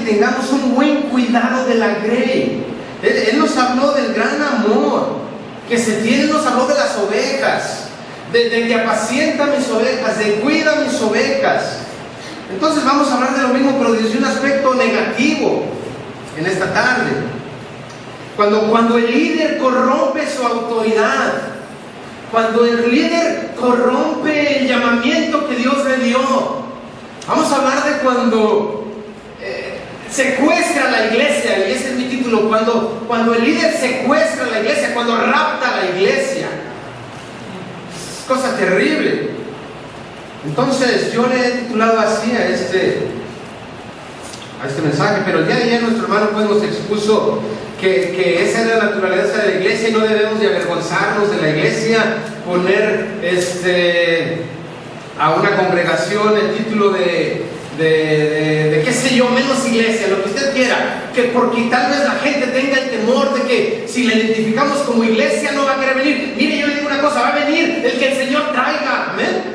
tengamos un buen cuidado de la grey. Él nos habló del gran amor que se tiene, nos habló de las ovejas, de que apacienta mis ovejas, de cuida mis ovejas. Entonces vamos a hablar de lo mismo, pero desde un aspecto negativo en esta tarde. Cuando el líder corrompe su autoridad, cuando el líder corrompe el llamamiento que Dios le dio. Vamos a hablar de cuando secuestra la iglesia, y ese es mi título, cuando el líder secuestra la iglesia, cuando rapta la iglesia. Es cosa terrible. Entonces yo le he titulado así a este mensaje, pero el día de ayer nuestro hermano pues nos expuso que esa es la naturaleza de la iglesia y no debemos de avergonzarnos de la iglesia, poner a una congregación el título de qué sé yo, menos iglesia, lo que usted quiera, que porque tal vez la gente tenga el temor de que si le identificamos como iglesia no va a querer venir. Mire, yo le digo una cosa, va a venir el que el Señor traiga, amén.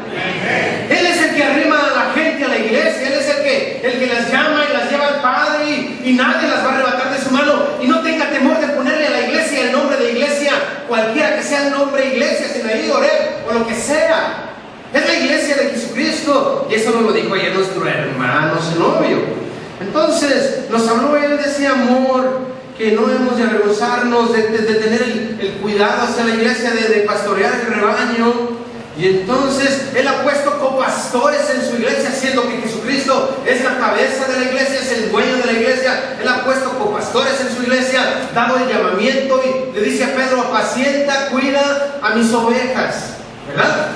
Él es el que arrima a la gente a la iglesia, Él es el que las llama y las lleva al Padre y nadie las va a arrebatar de su mano. Y no tenga temor de ponerle a la iglesia el nombre de iglesia, cualquiera que sea el nombre de iglesia, Sinaí, Oreb o lo que sea. Es la iglesia de Jesucristo, y eso nos lo dijo ayer nuestro hermano Zenobio. Entonces nos habló él de ese amor, que no hemos de avergonzarnos de tener el cuidado hacia la iglesia, de pastorear el rebaño. Y entonces Él ha puesto copastores en su iglesia, siendo que Jesucristo es la cabeza de la iglesia, es el dueño de la iglesia. Él ha puesto copastores en su iglesia, dado el llamamiento, y le dice a Pedro: apacienta, cuida a mis ovejas, ¿verdad?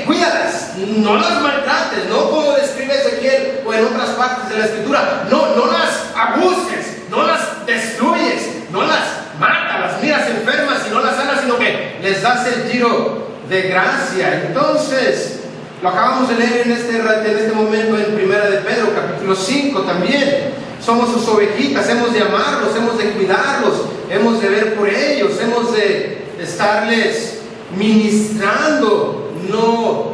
Cuídalas, no las maltrates, no como describe Ezequiel o en otras partes de la escritura. No las abuses, no las destruyes, no las matas, las miras enfermas y no las sanas, sino que les das el tiro de gracia. Entonces, lo acabamos de leer en este momento en Primera de Pedro, capítulo 5 también. Somos sus ovejitas, hemos de amarlos, hemos de cuidarlos, hemos de ver por ellos, hemos de estarles ministrando, no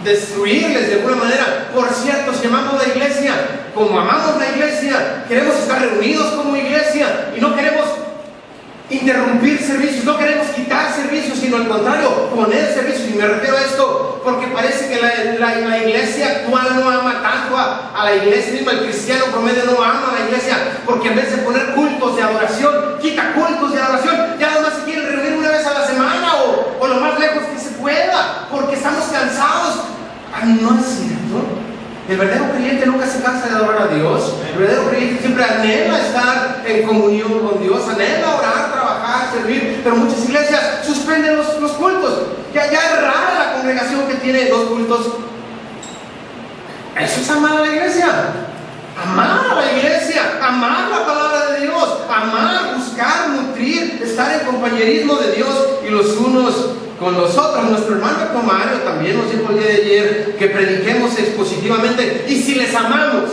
destruirles de alguna manera. Por cierto, si amamos la iglesia como amamos la iglesia, queremos estar reunidos como iglesia y no queremos interrumpir servicios, no queremos quitar servicios, sino al contrario, poner servicios. Y me refiero a esto porque parece que la iglesia actual no ama tanto a la iglesia misma. El cristiano promedio no ama a la iglesia, porque en vez de poner cultos de adoración, quita cultos de adoración. Ya nada más se quieren reunir una vez a la semana o lo más lejos que se pueda, porque estamos cansados. No es cierto. El verdadero creyente nunca se cansa de adorar a Dios. El verdadero creyente siempre anhela estar en comunión con Dios, anhela orar, trabajar, servir. Pero muchas iglesias suspenden los cultos. Ya es rara la congregación que tiene 2 cultos. Eso es amar a la iglesia. Amar a la iglesia, amar la palabra de Dios, amar, buscar, nutrir, estar en compañerismo de Dios y los unos con los otros. Nuestro hermano Tomario también nos dijo el día de ayer que prediquemos expositivamente. Y si les amamos,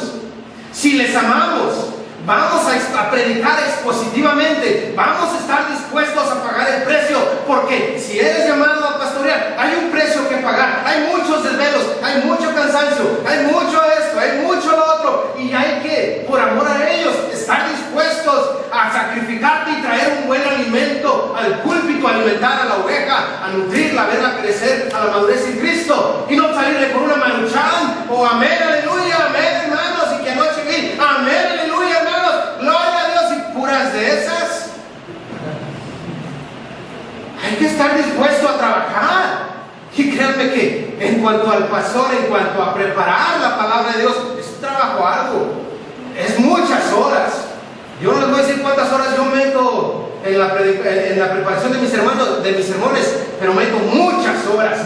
vamos a predicar expositivamente, vamos a estar dispuestos a pagar el precio, porque si eres llamado a pastorear, hay un precio que pagar, hay muchos desvelos, hay mucho cansancio, hay mucho esto, hay mucho lo otro, y hay que, por amor a ellos, estar dispuestos a sacrificarte y traer un buen alimento al púlpito, alimentar a la oveja, a nutrirla, verla crecer a la madurez en Cristo, y no salirle con una maruchan o amén, aleluya, amén, hermanos, y que anoche vi, amén, aleluya, hermanos, gloria a Dios, y puras de esas. Hay que estar dispuesto a trabajar. Y créanme que en cuanto al pastor, en cuanto a preparar la palabra de Dios, es un trabajo arduo, es muchas horas. Yo no les voy a decir cuántas horas yo meto en la preparación de mis sermones, pero meto muchas horas.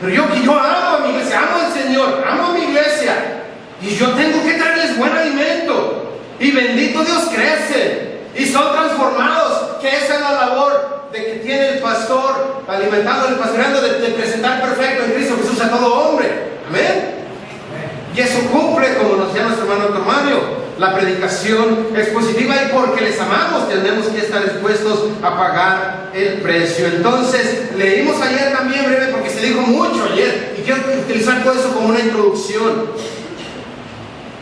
Pero yo amo a mi iglesia, amo al Señor, amo a mi iglesia, y yo tengo que traerles buen alimento, y bendito Dios, crecen y son transformados, que esa es la labor de que tiene el pastor, alimentando el pastoreando, de presentar perfecto en Cristo Jesús a todo hombre, amén. Y eso cumple, como nos llama nuestro hermano Tomario, la predicación expositiva, y porque les amamos tenemos que estar dispuestos a pagar el precio. Entonces, leímos ayer también breve, porque se dijo mucho ayer, y quiero utilizar todo eso como una introducción.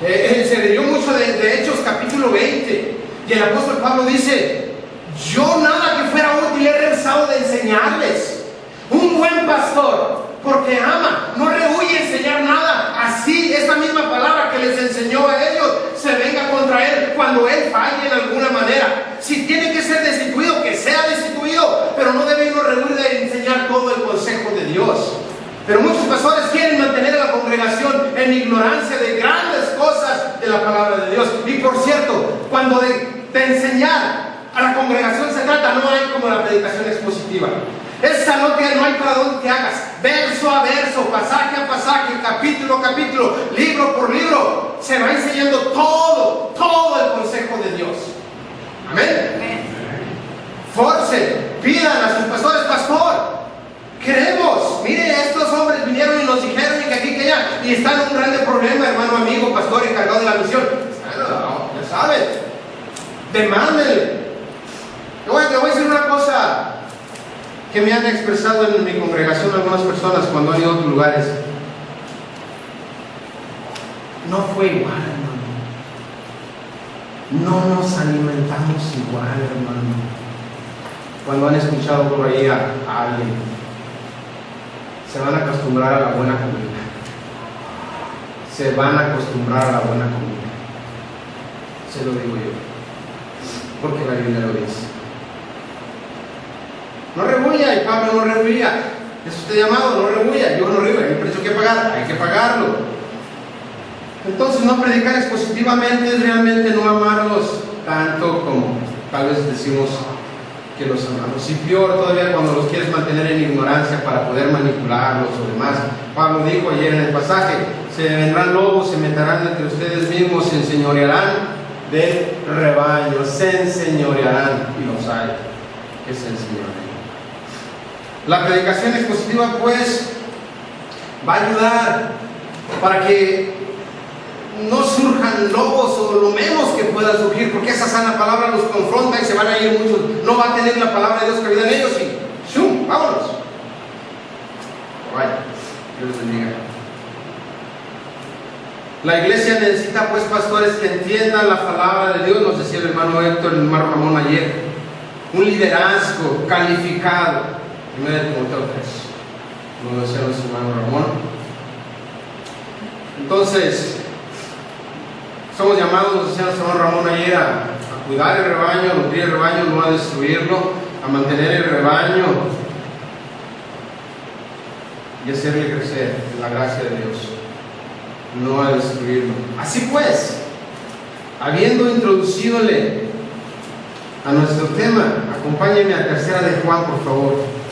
Se leyó mucho de Hechos capítulo 20, y el apóstol Pablo dice: yo nada que fuera útil he rehusado de enseñarles. Un buen pastor, porque ama, no rehúye enseñar nada. Así, esta misma palabra que les enseñó a ellos se venga contra él cuando él falle en alguna manera. Si tiene que ser destituido, que sea destituido, pero no debe uno rehuir de enseñar todo el consejo de Dios. Pero muchos pastores quieren mantener a la congregación en ignorancia de grandes cosas de la palabra de Dios. Y por cierto, cuando de enseñar a la congregación se trata, no hay como la predicación expositiva. Esa no hay para dónde te hagas, verso a verso, pasaje a pasaje, capítulo a capítulo, libro por libro, se va enseñando todo el consejo de Dios. Amén. Forcen, pidan a sus pastores: pastor, queremos, mire, estos hombres vinieron y nos dijeron y que aquí, que allá, y están en un grande problema, hermano, amigo, pastor, encargado de la misión. Ya saben, demándenle. Le voy a decir una cosa que me han expresado en mi congregación algunas personas cuando han ido a otros lugares. No fue igual, hermano. No nos alimentamos igual, hermano. Cuando han escuchado por ahí a alguien, se van a acostumbrar a la buena comida. Se van a acostumbrar a la buena comida. Se lo digo yo, porque la Biblia lo dice. No rehuya, y Pablo no rehuía. Es usted llamado, no rehuya. Yo no rehuyo, hay un precio que pagar, hay que pagarlo. Entonces, no predicar expositivamente es realmente no amarlos tanto como tal vez decimos que los amamos. Y peor todavía cuando los quieres mantener en ignorancia para poder manipularlos o demás. Pablo dijo ayer en el pasaje: se vendrán lobos, se meterán entre ustedes mismos, se enseñorearán del rebaño, se enseñorearán, y los hay que se enseñorean. La predicación expositiva pues va a ayudar para que no surjan lobos o lo menos que pueda surgir, porque esa sana palabra los confronta y se van a ir muchos. No va a tener la palabra de Dios cabida en ellos y ¡shum! ¡Vámonos! Vaya, Dios les bendiga. La iglesia necesita pues pastores que entiendan la palabra de Dios. Nos decía el hermano Héctor, el hermano Ramón ayer, un liderazgo calificado. 1 Timoteo 3, como decía nuestro hermano Ramón. Entonces, somos llamados, nos decía nuestro hermano Ramón ayer, a cuidar el rebaño, a nutrir el rebaño, no a destruirlo, a mantener el rebaño y hacerle crecer en la gracia de Dios, no a destruirlo. Así pues, habiendo introducidole a nuestro tema, acompáñenme a 3 de Juan, por favor.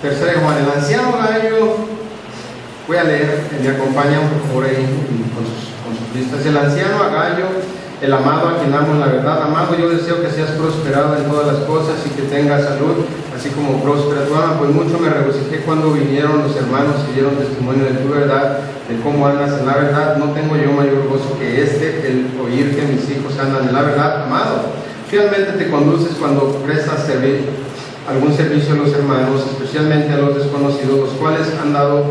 Tercera de Juan, el anciano Gallo, voy a leer, me acompañan por favor ahí con sus listas. El anciano Gallo, el amado, a quien amo en la verdad. Amado, yo deseo que seas prosperado en todas las cosas y que tengas salud, así como próspera tu alma, pues mucho me regocijé cuando vinieron los hermanos y dieron testimonio de tu verdad, de cómo andas en la verdad. No tengo yo mayor gozo que el oír que mis hijos andan en la verdad. Amado, fielmente te conduces cuando prestas algún servicio a los hermanos, especialmente a los desconocidos, los cuales han dado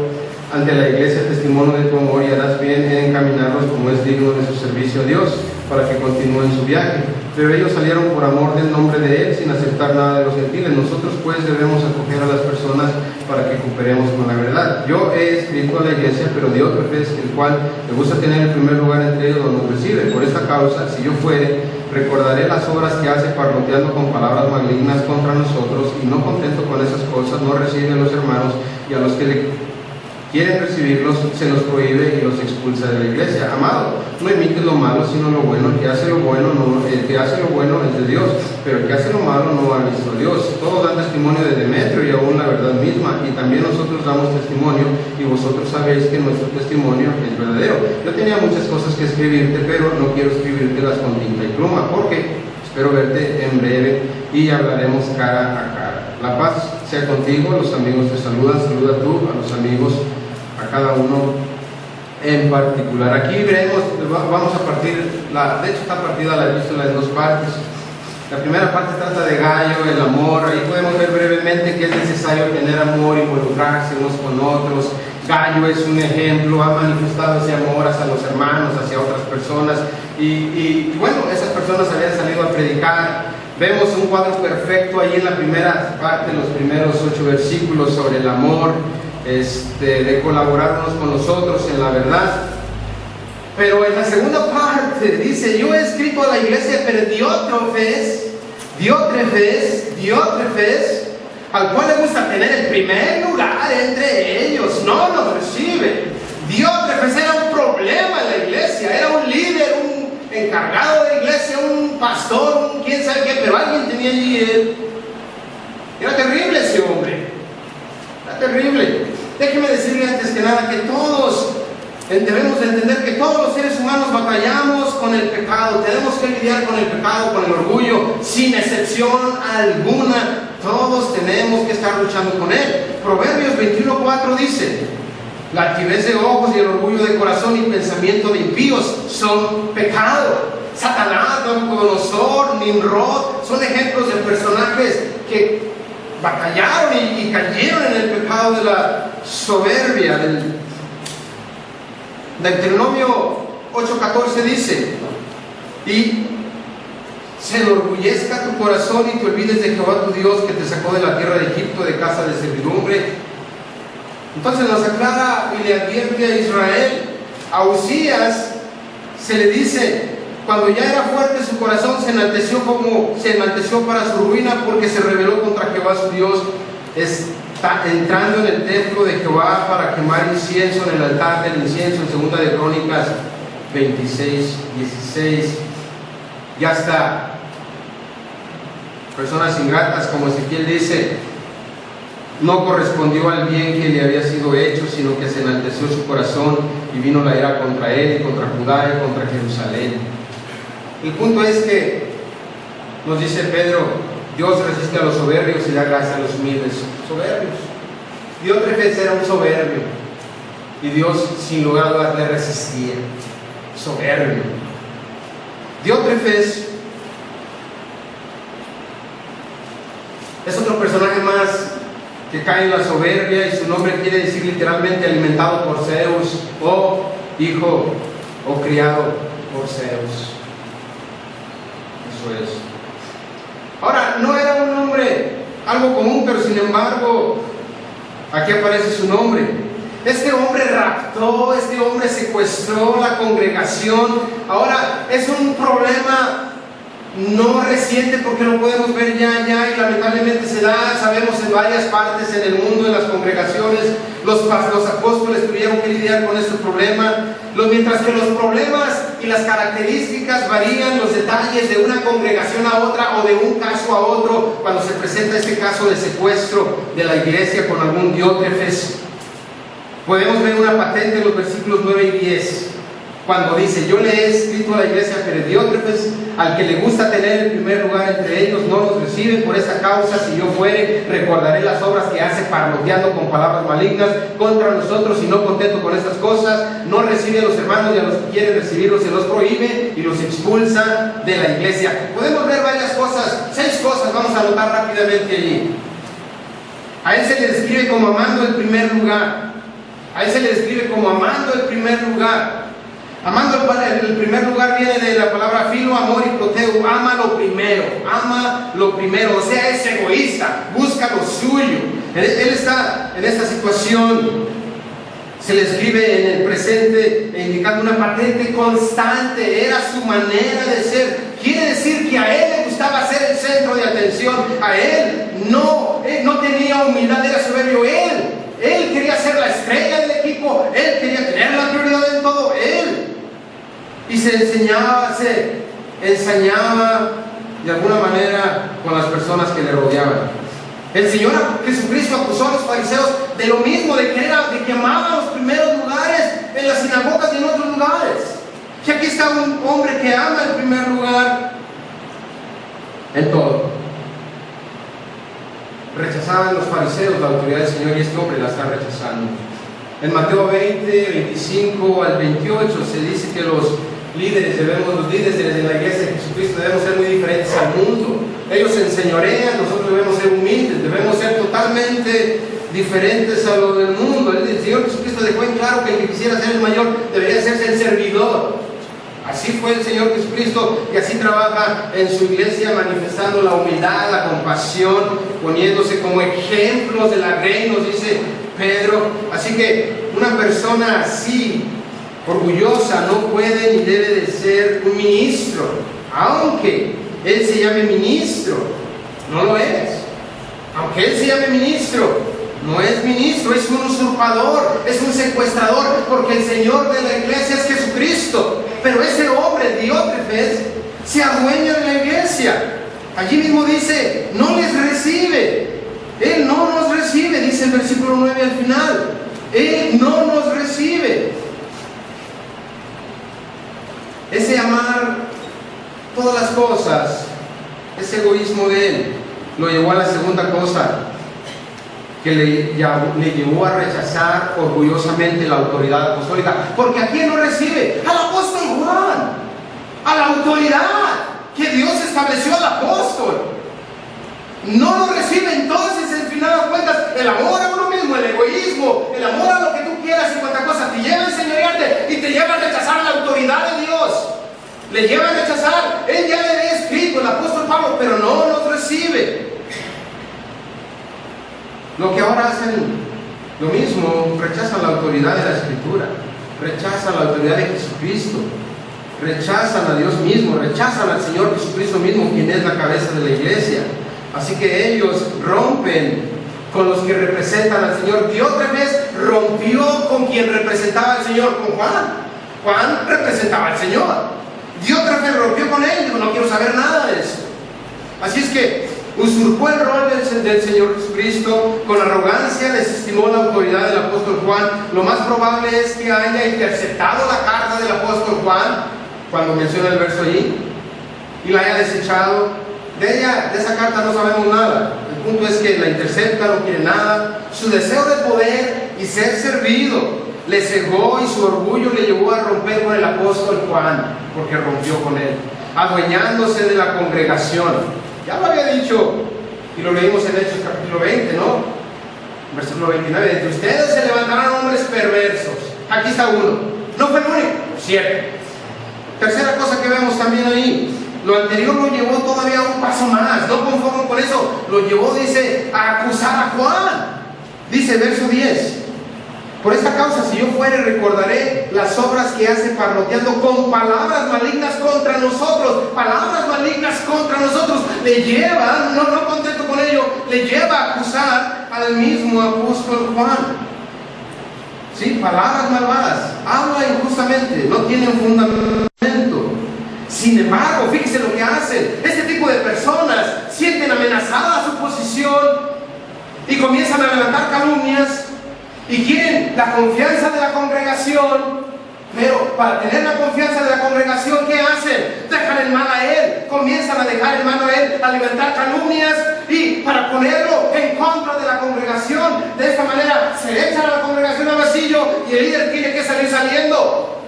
ante la iglesia testimonio de tu amor, y harás bien en encaminarlos como es digno de su servicio a Dios, para que continúen su viaje. Pero ellos salieron por amor del nombre de Él, sin aceptar nada de los gentiles. Nosotros pues debemos acoger a las personas para que cooperemos con la verdad. Yo he escrito a la iglesia, pero de otro es el cual le gusta tener el primer lugar entre ellos, nos recibe. Por esta causa, si yo fuere, recordaré las obras que hace parloteando con palabras malignas contra nosotros, y no contento con esas cosas, no recibe a los hermanos, y a los que le quieren recibirlos se los prohíbe y los expulsa de la iglesia. Amado, no imites lo malo sino lo bueno. El que hace lo bueno es de Dios, pero el que hace lo malo no ha visto a Dios. Todos dan testimonio de Demetrio y aún la verdad misma, y también nosotros damos testimonio, y vosotros sabéis que nuestro testimonio es verdadero. Yo tenía muchas cosas que escribirte, pero no quiero escribírtelas con tinta y pluma, porque espero verte en breve y hablaremos cara a cara. La paz sea contigo, los amigos te saludan, saluda tú a los amigos, a cada uno en particular. Aquí veremos, vamos a partir, de hecho está partida la epístola en dos partes. La primera parte trata de Gayo, el amor. Ahí podemos ver brevemente que es necesario tener amor, involucrarse unos con otros. Gayo es un ejemplo, ha manifestado ese amor hacia los hermanos, hacia otras personas. Y bueno, esas personas habían salido a predicar. Vemos un cuadro perfecto ahí en la primera parte, los primeros 8 versículos sobre el amor, de colaborar unos con los otros en la verdad. Pero en la segunda parte dice: yo he escrito a la iglesia, pero Diótrefes, al cual le gusta tener el primer lugar entre ellos, no los recibe. Diótrefes era un problema en la iglesia, era un líder, un encargado de la iglesia, un pastor, un quién sabe qué, pero alguien tenía allí él. Era terrible ese hombre, era terrible. Déjeme decirle antes que nada que todos debemos de entender que todos los seres humanos batallamos con el pecado, tenemos que lidiar con el pecado, con el orgullo, sin excepción alguna. Todos tenemos que estar luchando con él. Proverbios 21:4 dice: la altivez de ojos y el orgullo de corazón y pensamiento de impíos son pecado. Satanás, Nabucodonosor, Nimrod son ejemplos de personajes que batallaron y cayeron en el pecado de la soberbia. Deuteronomio 8:14 dice: y se enorgullezca tu corazón y te olvides de Jehová tu Dios, que te sacó de la tierra de Egipto, de casa de servidumbre. Entonces nos aclara y le advierte a Israel. A Uzías se le dice: cuando ya era fuerte su corazón, se enalteció para su ruina, porque se rebeló contra Jehová su Dios, está entrando en el templo de Jehová para quemar incienso en el altar del incienso, en segunda de Crónicas 26:16. Ya está. Personas ingratas, como Ezequiel dice, no correspondió al bien que le había sido hecho, sino que se enalteció su corazón y vino la ira contra él y contra Judá y contra Jerusalén. El punto es que nos dice Pedro: Dios resiste a los soberbios y da gracia a los humildes. Soberbios. Diótrefes era un soberbio y Dios sin lugar a dudas le resistía. Soberbio. Diótrefes es otro personaje más que cae en la soberbia, y su nombre quiere decir literalmente alimentado por Zeus, o hijo o criado por Zeus. Eso es. Ahora, no era un nombre algo común, pero sin embargo aquí aparece su nombre. Este hombre raptó, este hombre secuestró la congregación. Ahora es un problema no reciente, porque lo podemos ver ya y lamentablemente se da, sabemos, en varias partes en el mundo, en las congregaciones. Los apóstoles tuvieron que lidiar con este problema. Mientras que los problemas y las características varían, los detalles de una congregación a otra o de un caso a otro, cuando se presenta este caso de secuestro de la iglesia con algún Diótrefes, podemos ver una patente en los versículos 9 y 10. Cuando dice: yo le he escrito a la iglesia, pero Diótrefes, al que le gusta tener el primer lugar entre ellos, no los recibe. Por esta causa, si yo fuere, recordaré las obras que hace, parloteando con palabras malignas contra nosotros, y no contento con estas cosas, no recibe a los hermanos, y a los que quieren recibirlos se los prohíbe y los expulsa de la iglesia. Podemos ver varias cosas, 6 cosas vamos a anotar rápidamente allí. A él se le describe como amando el primer lugar. A él se le describe como amando el primer lugar. Amando el primer lugar viene de la palabra filo, amor y proteo. Ama lo primero, o sea, es egoísta, busca lo suyo. Él está en esta situación. Se le escribe en el presente, indicando una patente constante. Era su manera de ser. Quiere decir que a él le gustaba ser el centro de atención. A él no tenía humildad, era soberbio. Él quería ser la estrella del equipo. Él quería tener la prioridad en todo. Y se ensañaba de alguna manera con las personas que le rodeaban. El Señor Jesucristo acusó a los fariseos de lo mismo, de que amaban los primeros lugares en las sinagogas y en otros lugares. Y aquí está un hombre que ama el primer lugar en todo. rechazaban los fariseos la autoridad del Señor y este hombre la está rechazando. En Mateo 20, 25 al 28 se dice que los líderes de la iglesia de Jesucristo debemos ser muy diferentes al mundo. Ellos se enseñorean, nosotros debemos ser humildes, debemos ser totalmente diferentes a lo del mundo. El Señor Jesucristo dejó en claro que el que quisiera ser el mayor debería serse el servidor. Así fue el Señor Jesucristo y así trabaja en su iglesia, manifestando la humildad, la compasión, poniéndose como ejemplos de la grey, nos dice Pedro. Así que una persona así, orgullosa, no puede ni debe de ser un ministro, aunque él se llame ministro, no lo es. Aunque él se llame ministro, no es ministro, es un usurpador, es un secuestrador, porque el Señor de la iglesia es Jesucristo. Pero ese hombre, Diótrefes, se adueña de la iglesia. Allí mismo dice, no les recibe. Él no nos recibe, dice el versículo 9 al final. Él no nos recibe. Ese amar todas las cosas, ese egoísmo de él, lo llevó a la segunda cosa, que le llevó a rechazar orgullosamente la autoridad apostólica. Porque ¿a quién no recibe? Al apóstol Juan, a la autoridad que Dios estableció al apóstol. No lo recibe. Entonces, en final de cuentas, el amor a uno mismo, el egoísmo, el amor a lo que tú quieras y cuanta cosa, te lleva a enseñorearte y te lleva a rechazar la autoridad de Dios. Le lleva a rechazar. Él ya le había escrito, el apóstol Pablo, pero no los recibe. Lo que ahora hacen lo mismo, rechazan la autoridad de la Escritura, rechazan la autoridad de Jesucristo, rechazan a Dios mismo, rechazan al Señor Jesucristo mismo, quien es la cabeza de la iglesia. Así que ellos rompen con los que representan al Señor. Diótrefes rompió con quien representaba al Señor, con Juan. Juan representaba al Señor. Diótrefes rompió con él, dijo, no quiero saber nada de eso. Así es que usurpó el rol del Señor Jesucristo, con arrogancia desestimó la autoridad del apóstol Juan. Lo más probable es que haya interceptado la carta del apóstol Juan, cuando menciona el verso allí, y la haya desechado. De esa carta no sabemos nada. El punto es que la intercepta, no quiere nada. Su deseo de poder y ser servido le cegó y su orgullo le llevó a romper con el apóstol Juan, porque rompió con él, adueñándose de la congregación. Ya lo había dicho, y lo leímos en Hechos capítulo 20, ¿no? Versículo 29, entre ustedes se levantarán hombres perversos. Aquí está uno. No fue el único, cierto. Tercera cosa que vemos también ahí, lo anterior lo llevó todavía un paso más. No conforme con eso, lo llevó, dice, a acusar a Juan. Dice verso 10, por esta causa, si yo fuere, recordaré las obras que hace parloteando con palabras malignas contra nosotros. Palabras malignas contra nosotros. Le lleva, no contento con ello, le lleva a acusar al mismo apóstol Juan. Sí, palabras malvadas. Habla injustamente, no tienen fundamento. Sin embargo, fíjense lo que hacen. Este tipo de personas sienten amenazada su posición y comienzan a levantar calumnias. Y quieren la confianza de la congregación, pero para tener la confianza de la congregación, ¿qué hacen? Dejan el mal a él, comienzan a dejar el mal a él, a levantar calumnias y para ponerlo en contra de la congregación. De esta manera se echan a la congregación al vacío y el líder tiene que salir saliendo.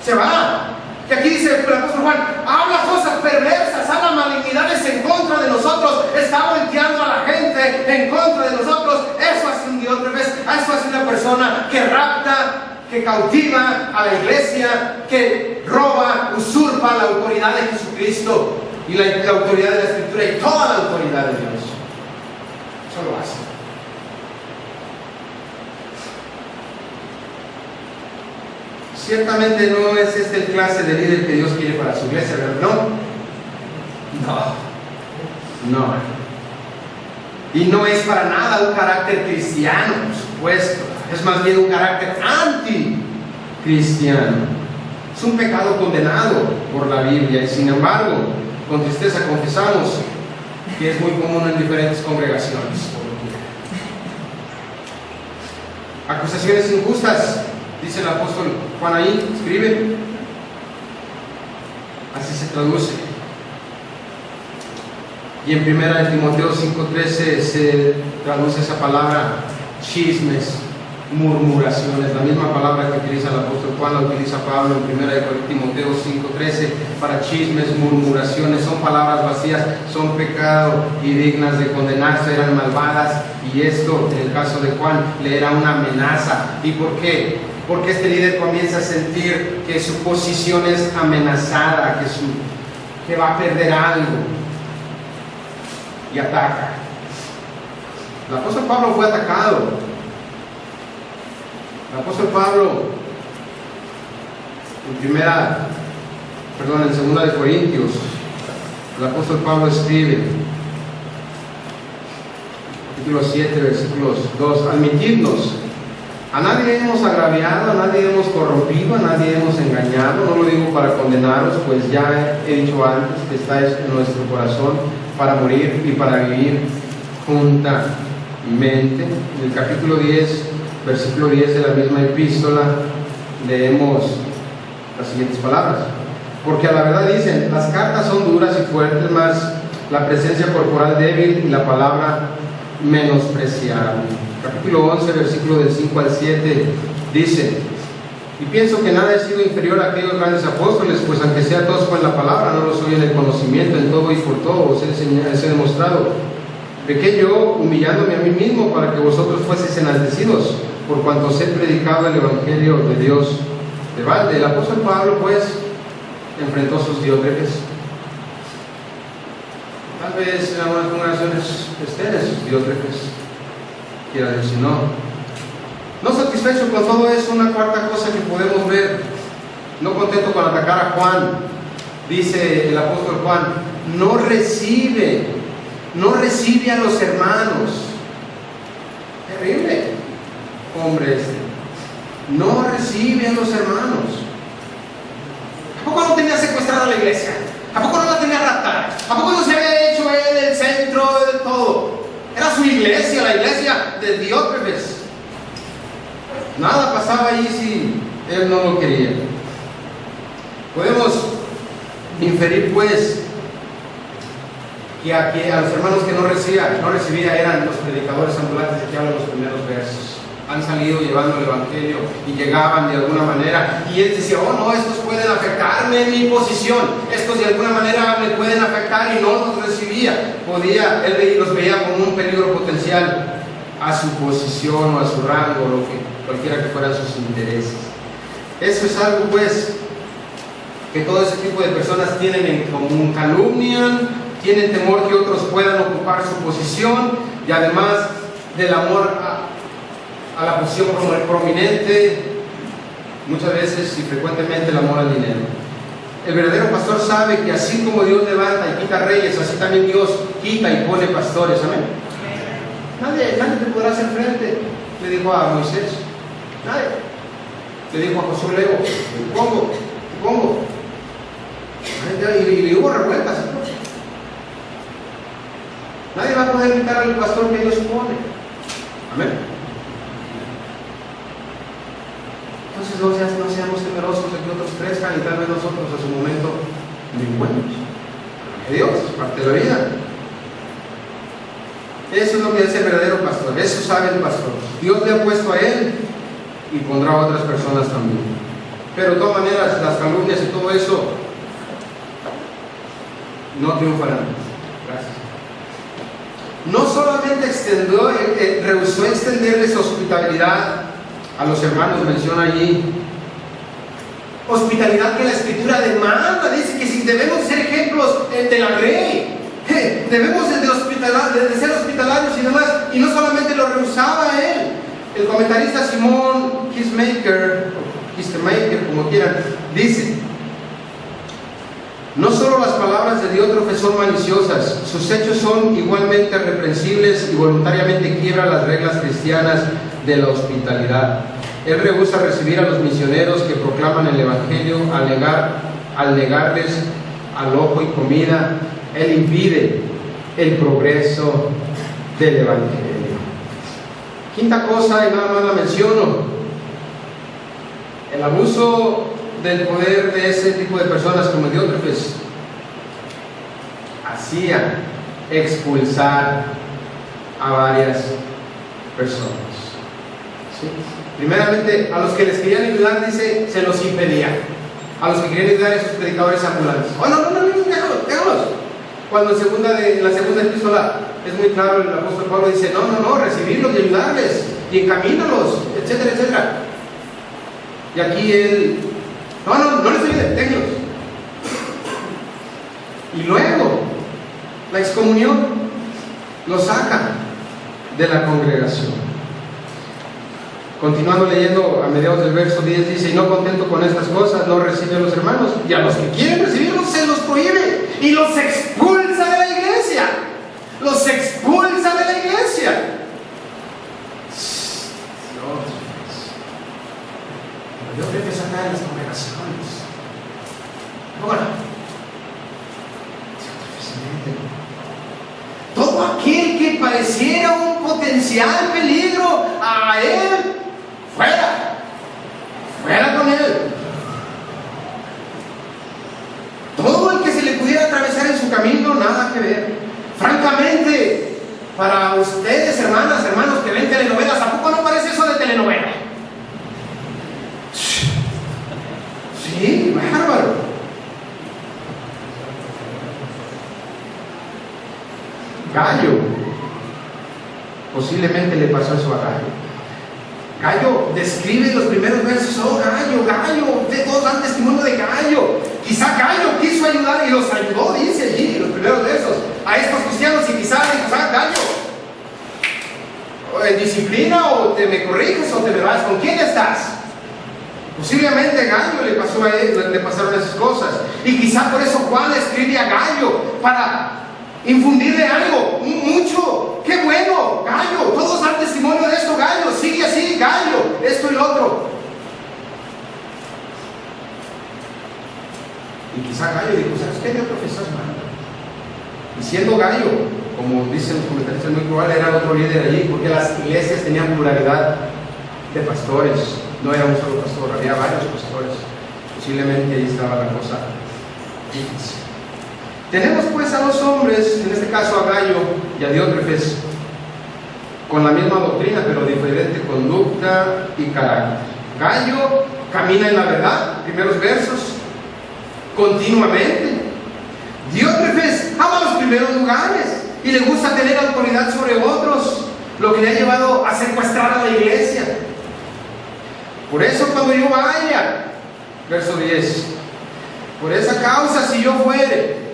Se va. Que aquí dice el apóstol Juan, habla cosas perversas, habla malignidades en contra de nosotros, está volteando a la gente en contra de nosotros. Eso hace un Diótrefes, eso hace una persona que rapta, que cautiva a la iglesia, que roba, usurpa la autoridad de Jesucristo y la autoridad de la Escritura y toda la autoridad de Dios. Eso lo hace. Ciertamente no es este el clase de líder que Dios quiere para su iglesia, ¿verdad? No. Y no es para nada un carácter cristiano, por supuesto. Es más bien un carácter anticristiano. Es un pecado condenado por la Biblia y sin embargo, con tristeza confesamos que es muy común en diferentes congregaciones. Acusaciones injustas. Dice el apóstol Juan ahí, escribe, así se traduce. Y en 1 Timoteo 5:13 se traduce esa palabra chismes, murmuraciones. La misma palabra que utiliza el apóstol Juan la utiliza Pablo en 1 Timoteo 5:13 para chismes, murmuraciones. Son palabras vacías, son pecado y dignas de condenarse, eran malvadas. Y esto, en el caso de Juan, le era una amenaza. ¿Y por qué? Porque este líder comienza a sentir que su posición es amenazada, que va a perder algo, y ataca. El apóstol Pablo fue atacado. El apóstol Pablo en 2 de Corintios, el apóstol Pablo escribe, capítulo 7, versículos 2: admitidnos, a nadie hemos agraviado, a nadie hemos corrompido, a nadie hemos engañado. No lo digo para condenaros, pues ya he dicho antes que estáis en nuestro corazón para morir y para vivir juntamente. En el capítulo 10, versículo 10 de la misma epístola, leemos las siguientes palabras: porque a la verdad dicen, las cartas son duras y fuertes, mas la presencia corporal débil y la palabra menospreciable. Capítulo 11, versículo del 5 al 7 dice: y pienso que nada he sido inferior a aquellos grandes apóstoles, pues aunque sea tosco en la palabra, no lo soy en el conocimiento. En todo y por todo os he demostrado. Pequé yo, humillándome a mí mismo, para que vosotros fueseis enaltecidos, por cuanto os he predicado el evangelio de Dios de balde. El apóstol Pablo, pues, enfrentó sus diótrefes. Tal vez en algunas congregaciones estén esos diótrefes, quiera decir no. No satisfecho con todo eso, una cuarta cosa que podemos ver, no contento con atacar a Juan, dice el apóstol Juan, no recibe a los hermanos. Terrible, hombre no recibe a los hermanos. ¿A poco no tenía secuestrada la iglesia? ¿A poco no la tenía raptada? ¿A poco no se había hecho él el centro de todo? Era su iglesia, la iglesia de Diótrefes. Nada pasaba allí si él no lo quería. Podemos inferir, pues, que a los hermanos que no recibía eran los predicadores ambulantes de que hablan los primeros versos. Han salido llevando el evangelio y llegaban de alguna manera, y él decía: oh no, estos pueden afectarme en mi posición, estos de alguna manera me pueden afectar, y no los recibía. Él los veía como un peligro potencial a su posición o a su rango, o lo que cualquiera que fueran sus intereses. Eso es algo, pues, que todo ese tipo de personas tienen en común. Calumnian, tienen temor que otros puedan ocupar su posición, y además del amor a la posición prominente, muchas veces y frecuentemente el amor al dinero. El verdadero pastor sabe que así como Dios levanta y quita reyes, así también Dios quita y pone pastores. Amén. Nadie te podrá hacer frente, le dijo a Moisés. Nadie. Le dijo a Josué Lego: te pongo. Y hubo revueltas. Nadie va a poder quitar al pastor que Dios pone. Amén. Entonces no seamos temerosos de que otros crezcan y tal vez nosotros a su momento menguemos. Dios, es parte de la vida. Eso es lo que hace el verdadero pastor. Eso sabe el pastor. Dios le ha puesto a él y pondrá a otras personas también. Pero de todas maneras, las calumnias y todo eso no triunfarán. Gracias. No solamente rehusó extenderles hospitalidad a los hermanos, menciona allí hospitalidad que la Escritura demanda. Dice que si debemos ser ejemplos de la ley, debemos de ser hospitalarios y demás, y no solamente lo rehusaba él. El comentarista Simón Kistemaker, como quieran, dice: no solo las palabras de Diótrefes son maliciosas, sus hechos son igualmente reprensibles y voluntariamente quiebra las reglas cristianas de la hospitalidad. Él rehúsa recibir a los misioneros que proclaman el evangelio al negarles alojo y comida. Él impide el progreso del evangelio. Quinta cosa, y nada más la menciono: el abuso del poder de ese tipo de personas como Diótrefes hacía expulsar a varias personas. ¿Sí? Primeramente, a los que les querían ayudar, dice, se los impedía. A los que querían ayudar a esos predicadores ambulantes. Oh, no, déjalos. Cuando en la segunda epístola es muy claro, el apóstol Pablo dice, no, recibirlos y ayudarles, y encamínalos, etcétera, etcétera. Y aquí él, no les ayuden, déjenlos. Y luego, la excomunión lo saca de la congregación. Continuando leyendo a mediados del verso 10 dice, y no contento con estas cosas, no recibe a los hermanos, y a los que quieren recibirlos se los prohíbe, y los expulsa de la iglesia. Los expulsa de la iglesia. Yo creo que sacar en las congregaciones. Ahora, todo aquel que pareciera un potencial peligro a él, fuera con él. Todo el que se le pudiera atravesar en su camino, nada que ver. Francamente, para ustedes, hermanas, hermanos que ven telenovelas, ¿a poco no parece eso de telenovela? Sí, bárbaro. Gallo, posiblemente le pasó eso a Gallo. Gallo describe los primeros versos, Gallo, de todos dan testimonio de Gallo. Quizá Gallo quiso ayudar y los ayudó, dice allí, los primeros versos, a estos cristianos, y quizá Gallo, en disciplina, o te me corriges o te me vas, ¿con quién estás? Posiblemente Gallo le pasó a él, le pasaron esas cosas, y quizá por eso Juan escribe a Gallo, para infundirle algo, mucho, qué bueno, Gallo, todos dan testimonio de esto, Gallo, sigue así, Gallo, esto y lo otro. Y quizá Gallo dijo, ¿sabes qué? Yo profesor, hermano. Y siendo Gallo, como dicen los comentarios, es muy probable, era otro líder allí, porque las iglesias tenían pluralidad de pastores, no era un solo pastor, había varios pastores. Posiblemente ahí estaba la cosa difícil. Tenemos pues a dos hombres, en este caso a Gallo y a Diótrefes, con la misma doctrina, pero diferente conducta y carácter. Gallo camina en la verdad, primeros versos, continuamente. Diótrefes ama los primeros lugares y le gusta tener autoridad sobre otros, lo que le ha llevado a secuestrar a la iglesia. Por eso cuando yo vaya, verso 10, por esa causa si yo fuere,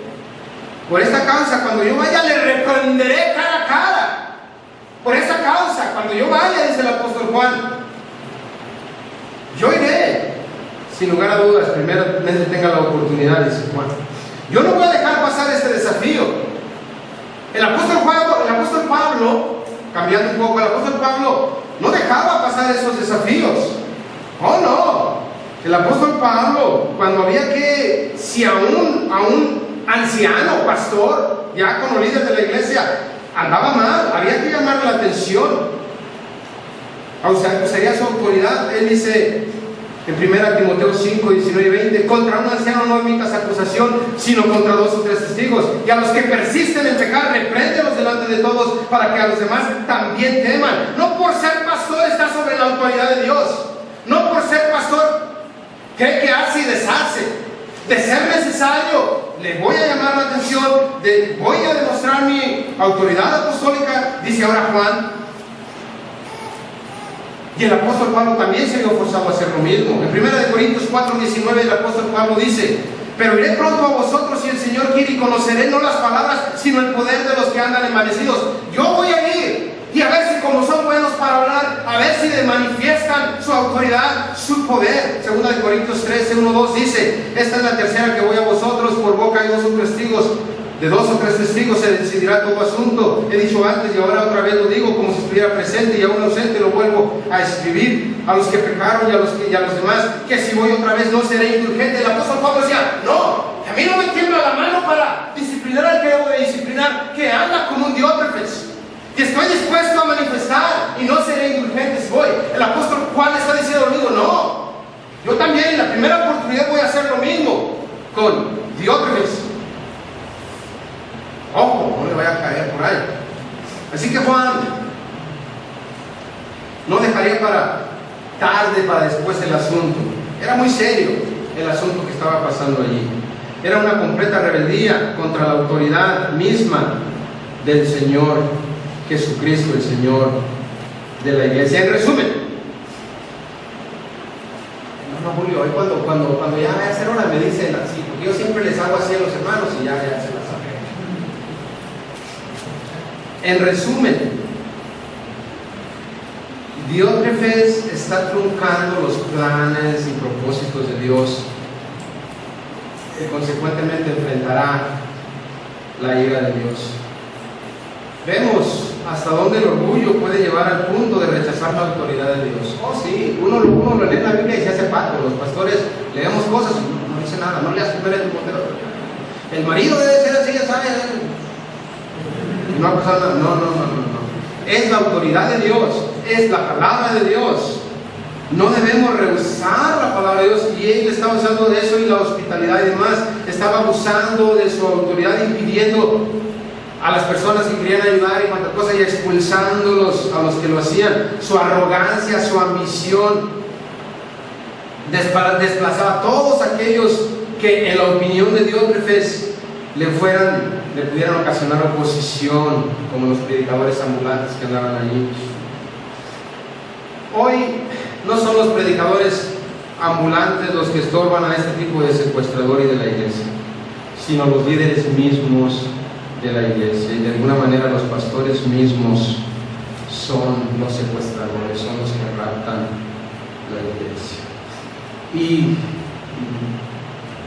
por esta causa, cuando yo vaya, le reprenderé cara a cara. Por esta causa, cuando yo vaya, dice el apóstol Juan, yo iré, sin lugar a dudas, primeramente tenga la oportunidad, dice Juan. Yo no voy a dejar pasar este desafío. El apóstol Pablo, cambiando un poco, el apóstol Pablo no dejaba pasar esos desafíos. Oh, no. El apóstol Pablo, cuando había que, si a un anciano, pastor, diácono, líder de la iglesia, andaba mal, había que llamarle la atención. Usaría su autoridad. Él dice en 1 Timoteo 5, 19 y 20, contra un anciano no emitas acusación, sino contra 2 o 3 testigos, y a los que persisten en pecar, repréndelos delante de todos, para que a los demás también teman. No por ser pastor está sobre la autoridad de Dios, no por ser pastor cree que hace y deshace. De ser necesario, le voy a llamar la atención, voy a demostrar mi autoridad apostólica, dice ahora Juan. Y el apóstol Pablo también se vio forzado a hacer lo mismo. En 1 Corintios 4, 19 el apóstol Pablo dice, pero iré pronto a vosotros si el Señor quiere, y conoceré no las palabras, sino el poder de los que andan envanecidos. Yo voy a ir, y a ver si como son buenos para hablar, a ver si manifiestan su autoridad, su poder. 2 Corintios 13, 1, 2 dice, esta es la tercera que voy a vosotros, por boca de 2 o 3 testigos. De 2 o 3 testigos se decidirá todo asunto. He dicho antes y ahora otra vez lo digo, como si estuviera presente, y aún ausente lo vuelvo a escribir. A los que pecaron y a los demás, que si voy otra vez no seré indulgente. El apóstol Pablo decía, no, a mí no me tiembla la mano para disciplinar al que debo de disciplinar, que anda como un Diótrefes. Y estoy dispuesto a manifestar y no seré indulgente si voy. El apóstol Juan está diciendo lo mismo. No, yo también en la primera oportunidad voy a hacer lo mismo con Diótrefes. Ojo, no le vaya a caer caer por ahí. Así que Juan no dejaría para tarde, para después el asunto. Era muy serio el asunto que estaba pasando allí. Era una completa rebeldía contra la autoridad misma del Señor Jesucristo, el Señor de la iglesia. En resumen, Julio, hoy cuando ya va a ser hora me dicen así, porque yo siempre les hago así a los hermanos y ya se las saqué. En resumen, Diótrefes está truncando los planes y propósitos de Dios, que consecuentemente enfrentará la ira de Dios. Vemos hasta dónde el orgullo puede llevar al punto de rechazar la autoridad de Dios. Oh sí, uno lo lee en la Biblia y se hace pato. Los pastores leemos cosas y no dice nada, no leas primero en tu portero. El marido debe ser así, ya sabes. Y no ha pasado nada. No. Es la autoridad de Dios, es la palabra de Dios. No debemos rehusar la palabra de Dios, y él estaba usando de eso y la hospitalidad y demás. Estaba abusando de su autoridad, impidiendo a las personas que querían ayudar y cuantas cosas, y expulsándolos a los que lo hacían. Su arrogancia, su ambición desplazaba a todos aquellos que en la opinión de Diótrefes le pudieran ocasionar oposición, como los predicadores ambulantes que andaban allí. Hoy no son los predicadores ambulantes los que estorban a este tipo de secuestrador y de la iglesia, sino los líderes mismos de la iglesia, y de alguna manera los pastores mismos son los secuestradores, son los que raptan la iglesia. Y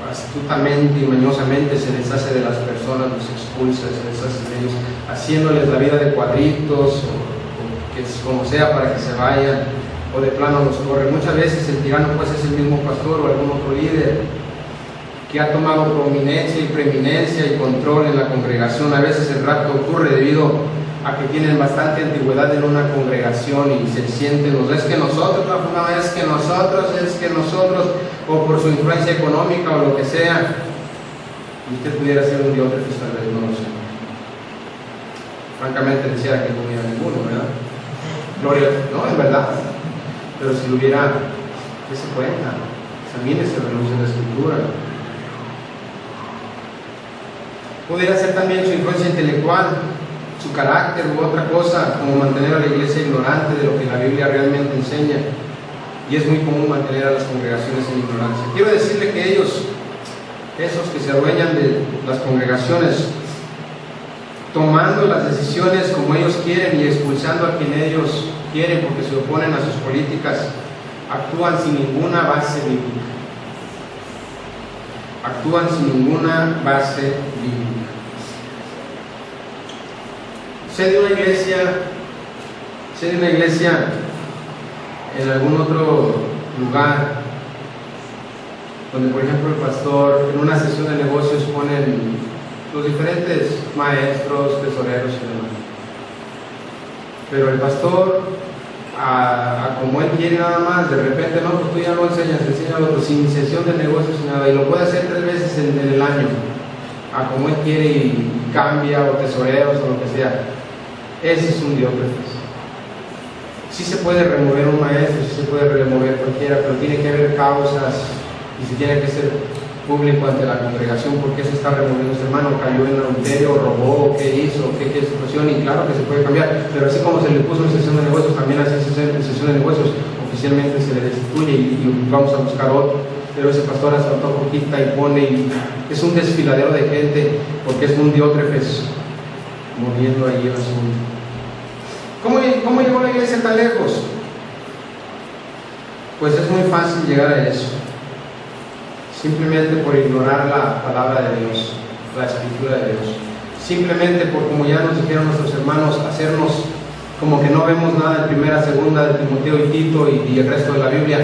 astutamente y mañosamente se deshace de las personas, los expulsa, se deshace de ellos, haciéndoles la vida de cuadritos o que como sea para que se vayan, o de plano los corre. Muchas veces el tirano pues es el mismo pastor o algún otro líder que ha tomado prominencia y preeminencia y control en la congregación. A veces el rapto ocurre debido a que tienen bastante antigüedad en una congregación y se sienten es que nosotros, o por su influencia económica o lo que sea. Y usted pudiera ser un Diótrefes, tal vez, no lo sé. Francamente decía que no hubiera ninguno, ¿verdad? Gloria, no, es verdad. Pero si lo hubiera, ¿qué se cuenta? Examínese la luz de la Escritura. Pudiera ser también su influencia intelectual, su carácter u otra cosa, como mantener a la iglesia ignorante de lo que la Biblia realmente enseña. Y es muy común mantener a las congregaciones en ignorancia. Quiero decirle que esos que se adueñan de las congregaciones, tomando las decisiones como ellos quieren y expulsando a quien ellos quieren porque se oponen a sus políticas, actúan sin ninguna base bíblica. Sé de una iglesia en algún otro lugar donde, por ejemplo, el pastor en una sesión de negocios ponen los diferentes maestros, tesoreros y demás, pero el pastor como él quiere nada más, de repente no, pues tú ya lo enseñas, enseña al otro sin sesión de negocios ni nada, y lo puede hacer 3 veces en el año, como él quiere, y cambia, o tesoreros o lo que sea. Ese es un Diótrefes. Sí se puede remover un maestro, sí se puede remover cualquiera, pero tiene que haber causas y se tiene que ser público ante la congregación. ¿Por qué se está removiendo este hermano? ¿Cayó en adulterio, robó, qué hizo, qué situación? Y claro que se puede cambiar, pero así como se le puso en sesión de negocios, también así en sesión de negocios oficialmente se le destituye y vamos a buscar otro. Pero ese pastor hace un quita y pone, y es un desfiladero de gente porque es un Diótrefes moviendo ahí el asunto. ¿Cómo llegó la iglesia tan lejos? Pues es muy fácil llegar a eso, simplemente por ignorar la palabra de Dios, la Escritura de Dios. Simplemente por, como ya nos dijeron nuestros hermanos, hacernos como que no vemos nada en primera, segunda de Timoteo y Tito y el resto de la Biblia,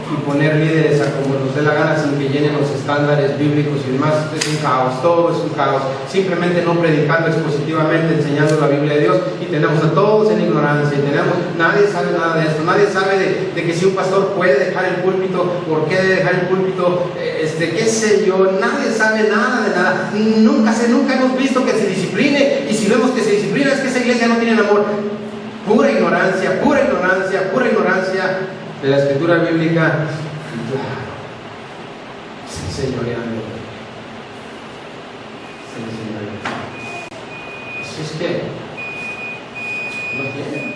y poner líderes a como nos dé la gana sin que llenen los estándares bíblicos y demás. Es un caos, todo es un caos. Simplemente no predicando expositivamente, enseñando la Biblia de Dios, y tenemos a todos en ignorancia, y nadie sabe nada de esto, nadie sabe de que si un pastor puede dejar el púlpito, por qué debe dejar el púlpito, qué sé yo, nadie sabe nada de nada. Nunca hemos visto que se discipline, y si vemos que se pura ignorancia de la escritura bíblica. Claro, sí, señoreando. Sí, señoreando. Así es que, no tiene.